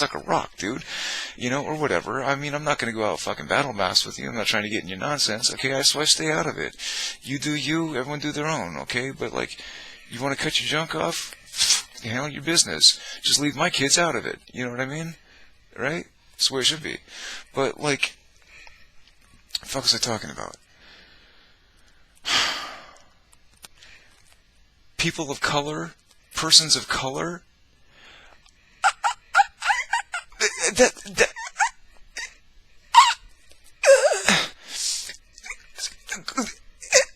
suck a rock, dude, or whatever. I mean, I'm not going to go out fucking battle mass with you. I'm not trying to get in your nonsense, okay? So I stay out of it. You do you, everyone do their own, okay? But, like, you want to cut your junk off? Handle your business. Just leave my kids out of it. You know what I mean? Right? That's the way it should be. But, like, what the fuck was I talking about? People of color, persons of color,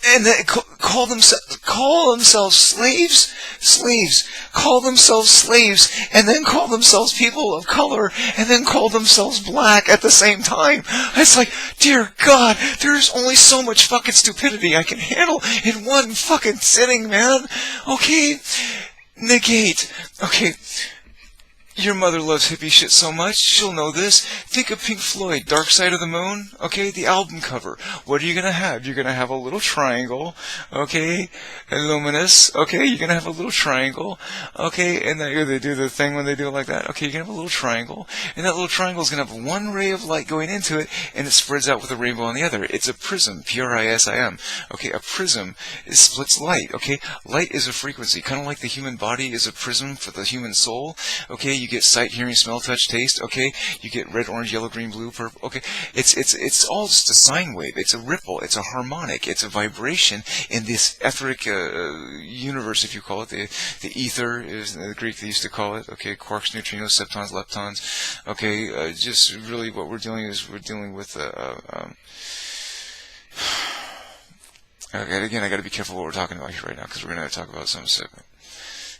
and they call themselves slaves, call themselves slaves, and then call themselves people of color, and then call themselves black at the same time. It's like, dear God, there's only so much fucking stupidity I can handle in one fucking sitting, man. Okay? Negate. Okay. Your mother loves hippie shit so much, she'll know this. Think of Pink Floyd, Dark Side of the Moon, okay, the album cover. What are you going to have? You're going to have a little triangle, okay, luminous, okay, you're going to have a little triangle, okay, and then they do the thing when they do it like that, okay, you're going to have a little triangle, and that little triangle is going to have one ray of light going into it, and it spreads out with a rainbow on the other. It's a prism, P-R-I-S-I-M, okay, a prism splits light, okay, light is a frequency, kind of like the human body is a prism for the human soul, okay, you get sight, hearing, smell, touch, taste, okay? You get red, orange, yellow, green, blue, purple, okay? It's all just a sine wave. It's a ripple. It's a harmonic. It's a vibration in this etheric universe, if you call it. The ether is the Greek they used to call it, okay? Quarks, neutrinos, septons, leptons, okay? Just really what we're dealing with okay, again, I got to be careful what we're talking about here right now because we're going to talk about something separate.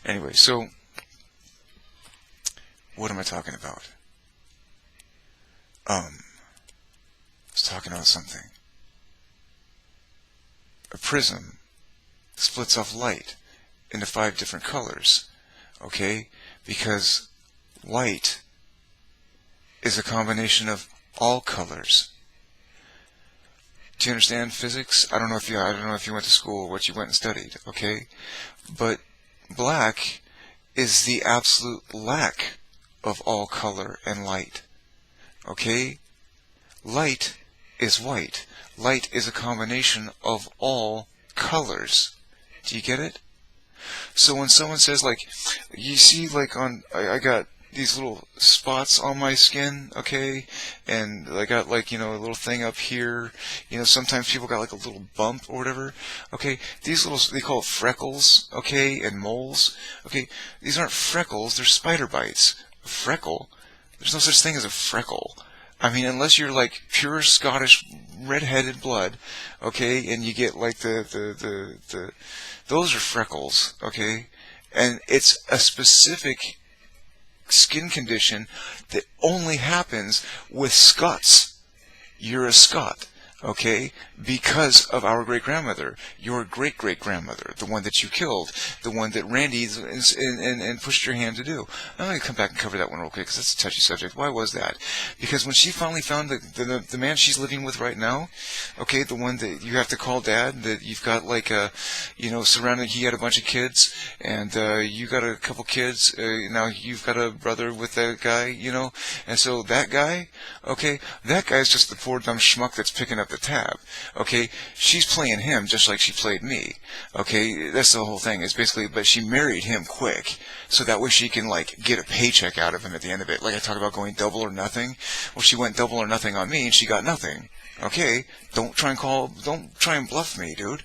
Anyway, so what am I talking about? I was talking about something. A prism splits off light into 5 different colors, okay? Because light is a combination of all colors. Do you understand physics? I don't know if you went to school or what you went and studied, okay? But black is the absolute lack of all color and light. Okay? Light is white. Light is a combination of all colors. Do you get it? So when someone says, like, you see, like, I got these little spots on my skin, okay, and I got, like, a little thing up here, sometimes people got, like, a little bump or whatever, okay, these little, they call it freckles, okay, and moles, okay, these aren't freckles, they're spider bites. A freckle? There's no such thing as a freckle. I mean, unless you're like pure Scottish red-headed blood, okay, and you get like those are freckles, okay, and it's a specific skin condition that only happens with Scots. You're a Scot. Okay, because of our great-grandmother, your great-great-grandmother, the one that you killed, the one that Randy and pushed your hand to do. I'm going to come back and cover that one real quick because that's a touchy subject. Why was that? Because when she finally found the man she's living with right now, okay, the one that you have to call dad, that you've got like surrounded, he had a bunch of kids, and you got a couple kids, now you've got a brother with that guy, and so that guy, okay, that guy's just the poor dumb schmuck that's picking up the tab, okay? She's playing him just like she played me, okay? That's the whole thing. It's basically, but she married him quick, so that way she can, like, get a paycheck out of him at the end of it. Like I talk about going double or nothing. Well, she went double or nothing on me, and she got nothing, okay? Don't try and bluff me, dude.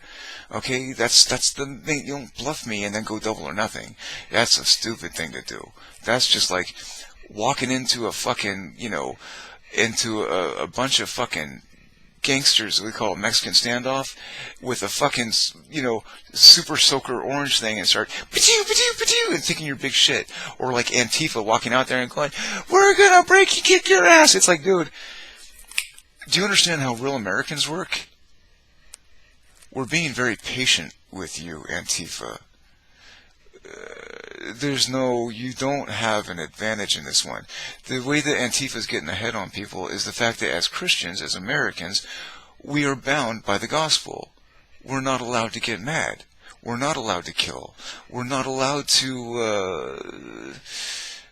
Okay? That's the thing. You don't bluff me and then go double or nothing. That's a stupid thing to do. That's just like walking into a fucking, into a bunch of fucking gangsters, we call it Mexican standoff, with a fucking, super soaker orange thing and start, and thinking you're big shit. Or like Antifa walking out there and going, we're gonna break you, kick your ass. It's like, dude, do you understand how real Americans work? We're being very patient with you, Antifa. You don't have an advantage in this one. The way that Antifa is getting ahead on people is the fact that as Christians, as Americans, we are bound by the gospel. We're not allowed to get mad. We're not allowed to kill. We're not allowed to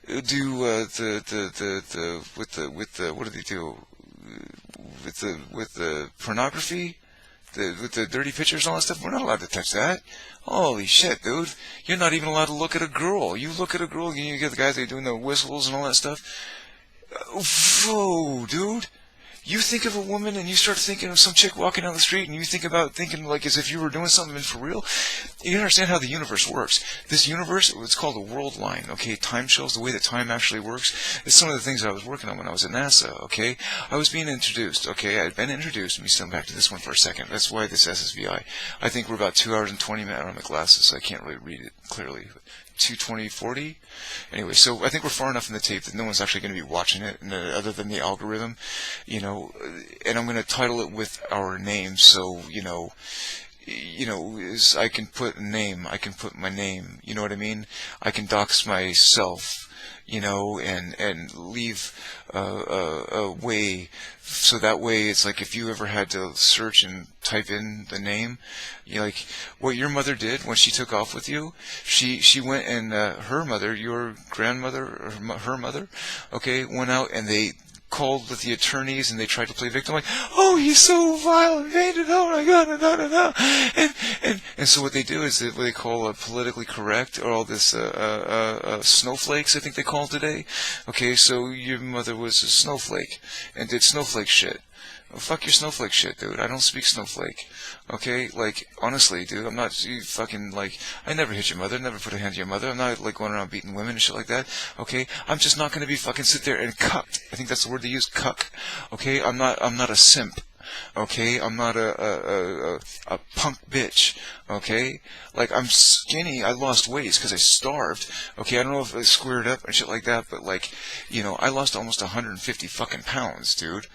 do the with the what do they do with the pornography, with the dirty pictures and all that stuff? We're not allowed to touch that. Holy shit, dude! You're not even allowed to look at a girl. You look at a girl, you get the guys that are doing the whistles and all that stuff. Whoa, dude! You think of a woman and you start thinking of some chick walking down the street and you think about thinking like as if you were doing something for real. You understand how the universe works. This universe, it's called a world line, okay? Time shows the way that time actually works. It's some of the things I was working on when I was at NASA, okay? I was being introduced, okay? I had been introduced. Let me stand back to this one for a second. That's why this SSVI. I think we're about 2 hours and 20 minutes. I don't have my glasses, so I can't really read it clearly. 220/40. Anyway, so I think we're far enough in the tape that no one's actually going to be watching it, other than the algorithm, you know. And I'm going to title it with our name, so is I can put a name, I can put my name. You know what I mean? I can dox myself. And leave a way, so that way it's like if you ever had to search and type in the name, like what your mother did when she took off with you, she went and her mother, your grandmother, or her mother, okay, went out and they called with the attorneys and they tried to play victim, like, oh, he's so violent, oh my god, and so what they do is what they call politically correct, or all this snowflakes, I think they call it today. Okay, so your mother was a snowflake and did snowflake shit. Well, fuck your snowflake shit, dude. I don't speak snowflake. Okay? Like, honestly, dude, I'm not fucking, like, I never hit your mother, never put a hand to your mother. I'm not, like, going around beating women and shit like that. Okay? I'm just not gonna be fucking sit there and cuck. I think that's the word they use, cuck. Okay? I'm not a simp. Okay? I'm not a punk bitch. Okay? Like, I'm skinny. I lost weight because I starved. Okay? I don't know if I squared up and shit like that, but, like, I lost almost 150 fucking pounds, dude.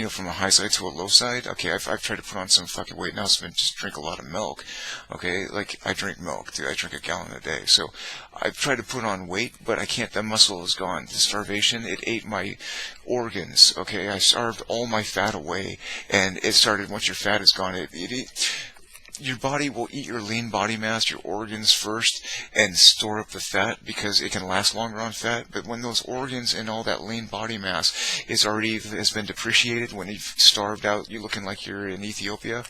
From a high side to a low side. Okay, I've tried to put on some fucking weight now, so I just drink a lot of milk. Okay, like, I drink milk, dude. I drink a gallon a day. So, I've tried to put on weight, but I can't. The muscle is gone. The starvation, it ate my organs. Okay, I starved all my fat away, and it started, once your fat is gone, your body will eat your lean body mass, your organs first, and store up the fat because it can last longer on fat. But when those organs and all that lean body mass has been depreciated, when you've starved out, you're looking like you're in Ethiopia,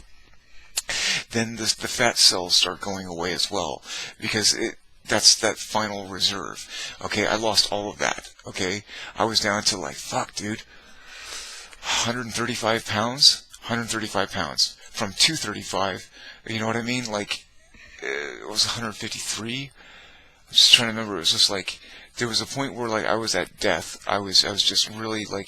then the fat cells start going away as well, because that's that final reserve. Okay, I lost all of that. Okay, I was down to like, fuck, dude, 135 pounds, 135 pounds from 235. You know what I mean? Like, it was 153. I'm just trying to remember. It was just like, there was a point where, like, I was at death. I was just really, like,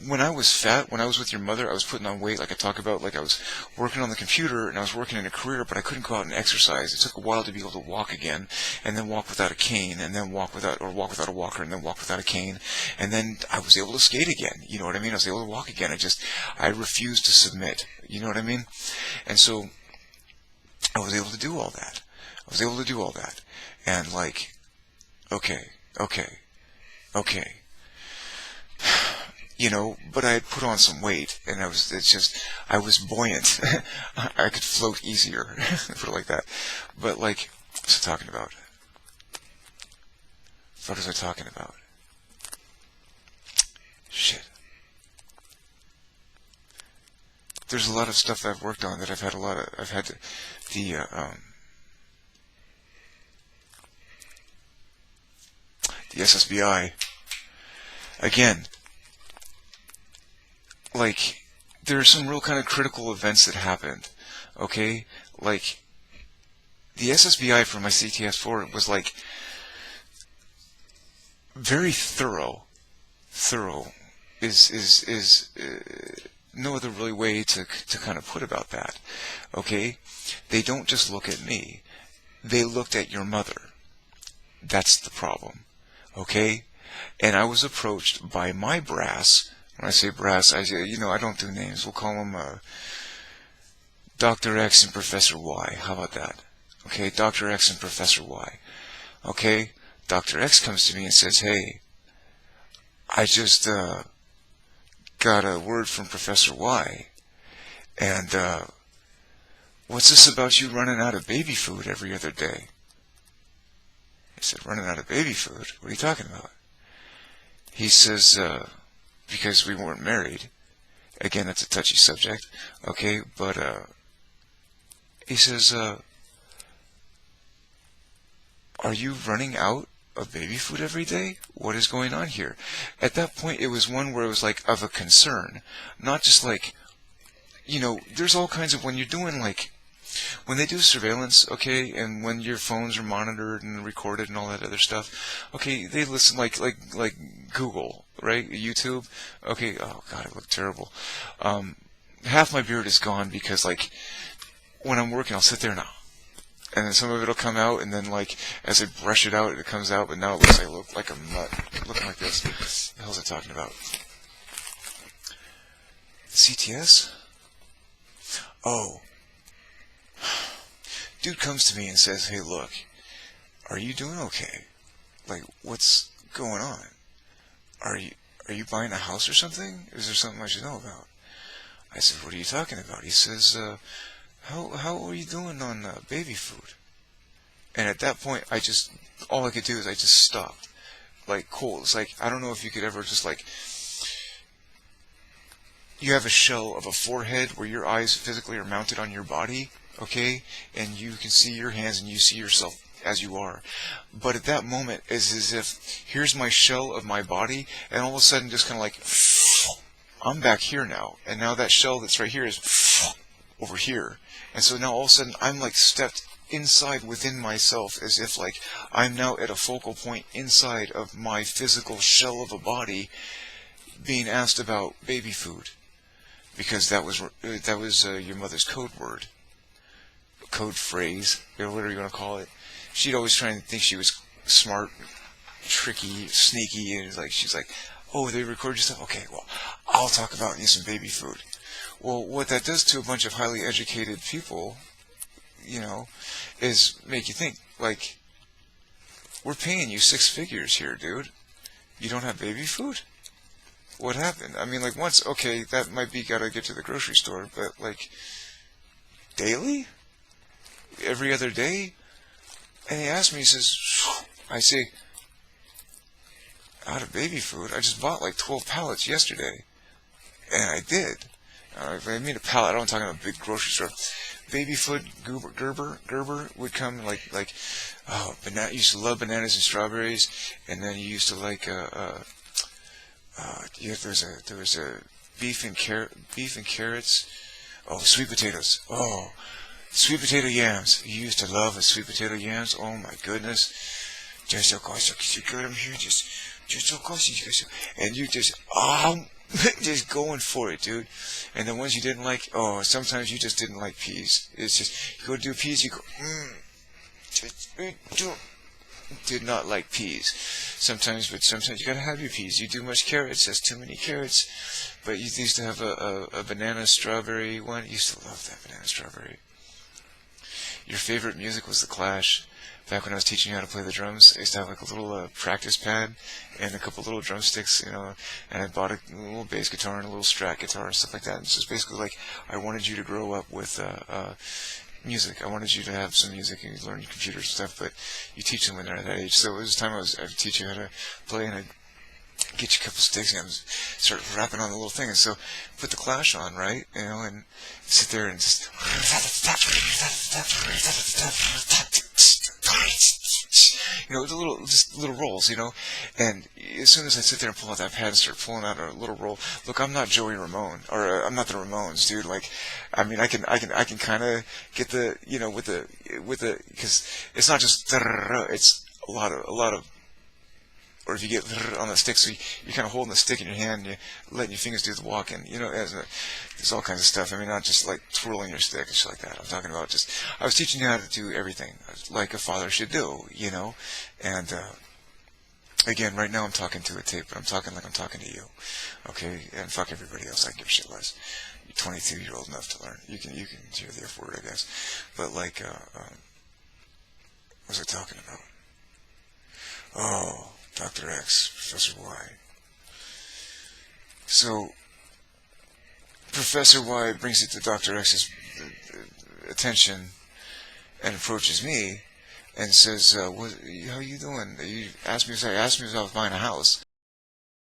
when I was fat, when I was with your mother, I was putting on weight, like I talk about, like I was working on the computer and I was working in a career, but I couldn't go out and exercise. It took a while to be able to walk again, and then walk without a cane, and then walk without a walker, and then walk without a cane, and then I was able to skate again. You know what I mean? I was able to walk again. I refused to submit. You know what I mean? And so I was able to do all that. And like, okay. But I had put on some weight, and I was buoyant. I could float easier, put it like that. But, like, what's I talking about? What was I talking about? Shit. There's a lot of stuff that I've worked on that I've had the SSBI. Again, like, there are some real kind of critical events that happened, okay? Like, the SSBI for my CTS4 was, like, very thorough. Thorough is no other really way to kind of put about that, okay? They don't just look at me. They looked at your mother. That's the problem, okay? And I was approached by my brass. When I say brass, I don't do names. We'll call them Dr. X and Professor Y. How about that? Okay, Dr. X and Professor Y. Okay, Dr. X comes to me and says, hey, I just got a word from Professor Y, and what's this about you running out of baby food every other day? I said, running out of baby food? What are you talking about? He says, because we weren't married. Again, that's a touchy subject. Okay, but he says, are you running out of baby food every day? What is going on here? At that point, it was one where it was like of a concern, not just like, there's all kinds of, when you're doing like, when they do surveillance, okay, and when your phones are monitored and recorded and all that other stuff, okay, they listen like Google, right? YouTube, okay. Oh God, I look terrible. Half my beard is gone because like when I'm working, I'll sit there now, and then some of it'll come out, and then like as I brush it out, it comes out. But now it looks like I look like a nut, looking like this. What the hell's I talking about? CTS? Oh. Dude comes to me and says, hey, look, are you doing okay? Like, what's going on? Are you buying a house or something? Is there something I should know about? I said, what are you talking about? He says, how are you doing on baby food? And at that point, all I could do is I just stopped. Like, cool. It's like, I don't know if you could ever just like, you have a shell of a forehead where your eyes physically are mounted on your body, okay? And you can see your hands and you see yourself as you are. But at that moment, it's as if, here's my shell of my body, and all of a sudden just kind of like, I'm back here now. And now that shell that's right here is over here. And so now all of a sudden, I'm like stepped inside within myself, as if like I'm now at a focal point inside of my physical shell of a body being asked about baby food. Because that was your mother's code word, code phrase, or whatever you want to call it. She'd always try and think she was smart, tricky, sneaky, and she's like, oh, they record your stuff? Okay, well, I'll talk about you some baby food. Well, what that does to a bunch of highly educated people, is make you think, like, we're paying you 6 figures here, dude. You don't have baby food? What happened? I mean, like, once, okay, that might be gotta get to the grocery store, but, like, daily? Every other day? And he asked me, he says, I say, out of baby food? I just bought like 12 pallets yesterday. And I did. I mean a pallet, I'm talking about a big grocery store. Baby food, Gerber would come banana, used to love bananas and strawberries, and then you used to like, there was a beef and carrots. Oh, sweet potatoes. Oh, sweet potato yams. You used to love the sweet potato yams. Oh my goodness. Just of course, you got them here. Just of course, and you just going for it, dude. And the ones you didn't like, sometimes you just didn't like peas. It's just, you go do peas, you go, did not like peas. Sometimes you gotta have your peas. You do much carrots, that's too many carrots. But you used to have a banana strawberry one. You used to love that banana strawberry. Your favorite music was The Clash. Back when I was teaching you how to play the drums, I used to have like a little practice pad and a couple little drumsticks, and I bought a little bass guitar and a little Strat guitar and stuff like that. And it's just basically like, I wanted you to grow up with music. I wanted you to have some music and learn your computers and stuff, but you teach them when they're at that age. So it was time I'd teach you how to play, and I'd get you a couple sticks and I'd start rapping on the little thing. And so put the Clash on, right? And sit there and just just little rolls, and as soon as I sit there and pull out that pad and start pulling out a little roll, look, I'm not Joey Ramone, or I'm not the Ramones, dude. Like, I mean, I can kind of get the, with the, because it's not just, it's a lot of, or if you get on the stick, so you're kind of holding the stick in your hand, and you're letting your fingers do the walking, there's all kinds of stuff. I mean, not just like twirling your stick and shit like that. I'm talking about I was teaching you how to do everything like a father should do, and again, right now I'm talking to a tape, but I'm talking like I'm talking to you, okay? And fuck everybody else, I give a shit less. You're 22, you're old enough to learn. You can hear the F word, I guess. But like, what was I talking about? Oh, Dr. X, Professor Y. So, Professor Y brings it to Dr. X's attention and approaches me and says, "What? How you doing?" You asked me. I asked me if I was buying a house.